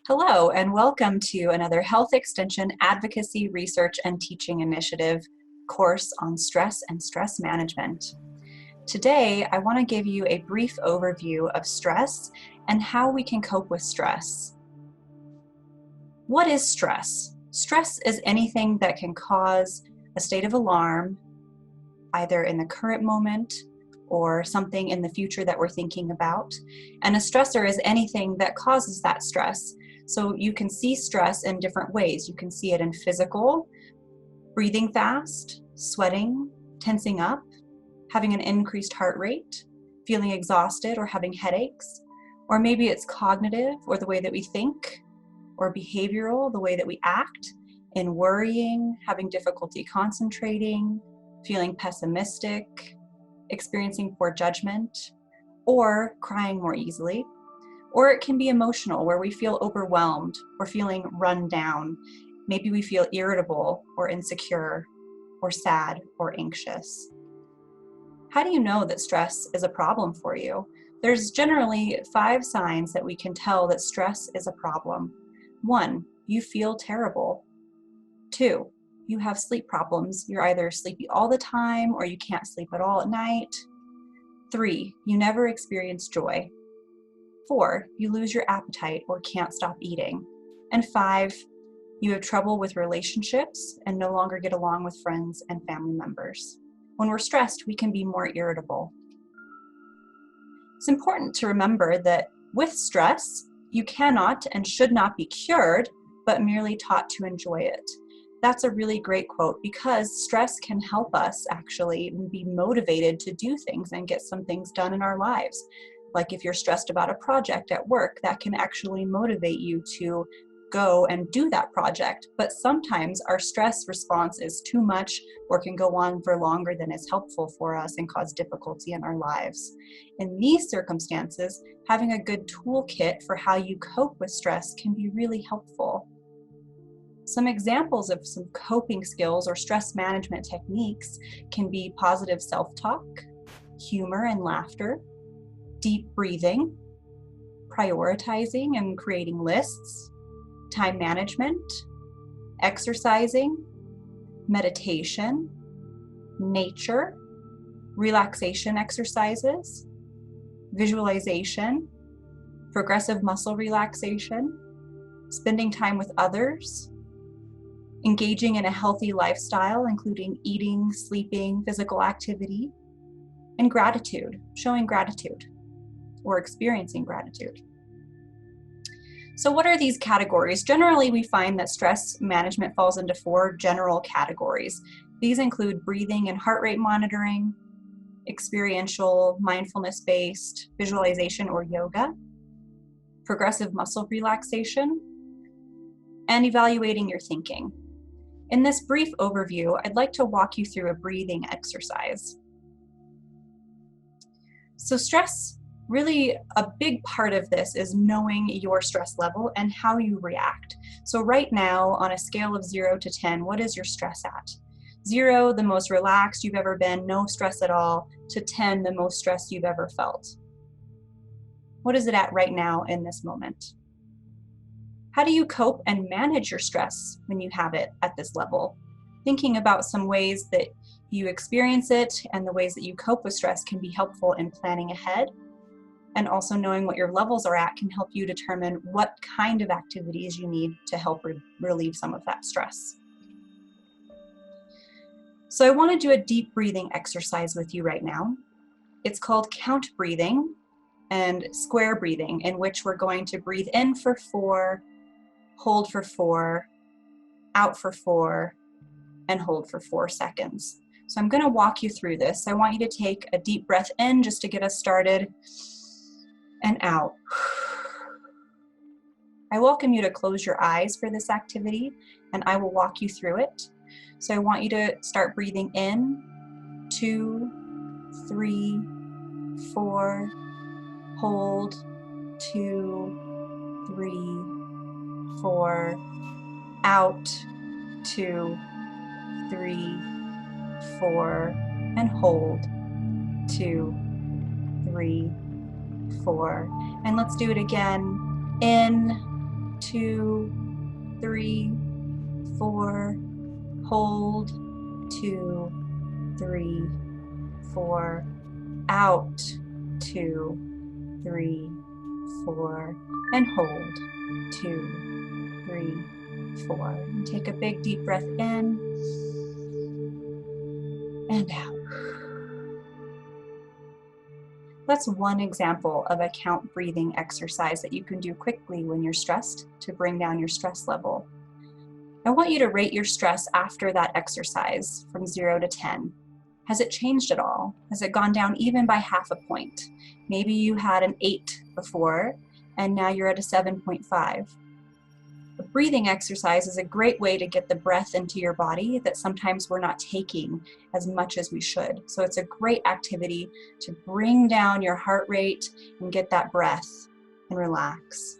Hello, and welcome to another Health Extension Advocacy, Research, and Teaching Initiative course on stress and stress management. Today, I want to give you a brief overview of stress and how we can cope with stress. What is stress? Stress is anything that can cause a state of alarm, either in the current moment or something in the future that we're thinking about. And a stressor is anything that causes that stress. So you can see stress in different ways. You can see it in physical, breathing fast, sweating, tensing up, having an increased heart rate, feeling exhausted or having headaches. Or maybe it's cognitive, or the way that we think, or behavioral, the way that we act, in worrying, having difficulty concentrating, feeling pessimistic, experiencing poor judgment, or crying more easily. Or it can be emotional, where we feel overwhelmed or feeling run down. Maybe we feel irritable or insecure or sad or anxious. How do you know that stress is a problem for you? There's generally 5 signs that we can tell that stress is a problem. 1, you feel terrible. 2, you have sleep problems. You're either sleepy all the time or you can't sleep at all at night. 3, you never experience joy. 4, you lose your appetite or can't stop eating. And 5, you have trouble with relationships and no longer get along with friends and family members. When we're stressed, we can be more irritable. It's important to remember that with stress, you cannot and should not be cured, but merely taught to enjoy it. That's a really great quote, because stress can help us actually be motivated to do things and get some things done in our lives. Like if you're stressed about a project at work, that can actually motivate you to go and do that project. But sometimes our stress response is too much or can go on for longer than is helpful for us and cause difficulty in our lives. In these circumstances, having a good toolkit for how you cope with stress can be really helpful. Some examples of some coping skills or stress management techniques can be positive self-talk, humor and laughter, deep breathing, prioritizing and creating lists, time management, exercising, meditation, nature, relaxation exercises, visualization, progressive muscle relaxation, spending time with others, engaging in a healthy lifestyle, including eating, sleeping, physical activity, and gratitude, showing gratitude or experiencing gratitude. So what are these categories? Generally, we find that stress management falls into 4 general categories. These include breathing and heart rate monitoring, experiential, mindfulness-based visualization or yoga, progressive muscle relaxation, and evaluating your thinking. In this brief overview, I'd like to walk you through a breathing exercise. So stress, really a big part of this is knowing your stress level and how you react. So right now, on a scale of 0 to 10, what is your stress at? 0, the most relaxed you've ever been, no stress at all, to 10, the most stress you've ever felt. What is it at right now in this moment? How do you cope and manage your stress when you have it at this level? Thinking about some ways that you experience it and the ways that you cope with stress can be helpful in planning ahead. And also knowing what your levels are at can help you determine what kind of activities you need to help relieve some of that stress. So I want to do a deep breathing exercise with you right now. It's called count breathing and square breathing, in which we're going to breathe in for 4, hold for 4, out for 4, and hold for 4 seconds. So I'm going to walk you through this. I want you to take a deep breath in just to get us started, and out. I welcome you to close your eyes for this activity, and I will walk you through it. So I want you to start breathing in, 2, 3, 4, hold, 2, 3, 4, out, 2, 3, 4, and hold, 2, 3, 4. And let's do it again. In, 2, 3, 4, hold, 2, 3, 4, out, 2, 3, 4, and hold, 2, 3, 4. And take a big deep breath in and out. That's one example of a count breathing exercise that you can do quickly when you're stressed to bring down your stress level. I want you to rate your stress after that exercise from 0 to 10. Has it changed at all? Has it gone down even by half a point? Maybe you had an 8 before and now you're at a 7.5. A breathing exercise is a great way to get the breath into your body that sometimes we're not taking as much as we should. So it's a great activity to bring down your heart rate and get that breath and relax.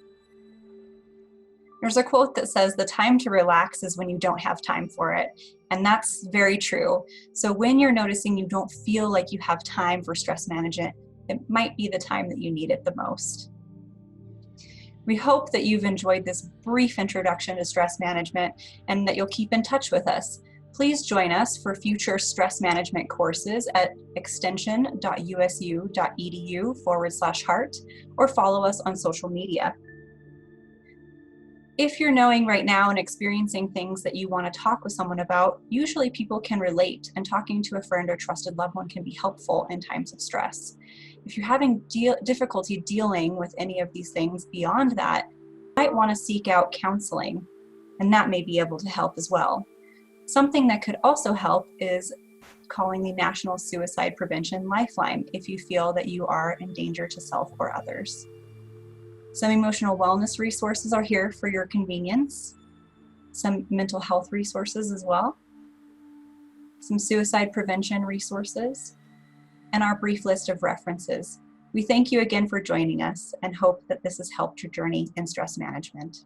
There's a quote that says, "The time to relax is when you don't have time for it." And that's very true. So when you're noticing you don't feel like you have time for stress management, it might be the time that you need it the most. We hope that you've enjoyed this brief introduction to stress management and that you'll keep in touch with us. Please join us for future stress management courses at extension.usu.edu/heart or follow us on social media. If you're knowing right now and experiencing things that you want to talk with someone about, usually people can relate, and talking to a friend or trusted loved one can be helpful in times of stress. If you're having difficulty dealing with any of these things beyond that, you might want to seek out counseling, and that may be able to help as well. Something that could also help is calling the National Suicide Prevention Lifeline if you feel that you are in danger to self or others. Some emotional wellness resources are here for your convenience. Some mental health resources as well. Some suicide prevention resources, and our brief list of references. We thank you again for joining us and hope that this has helped your journey in stress management.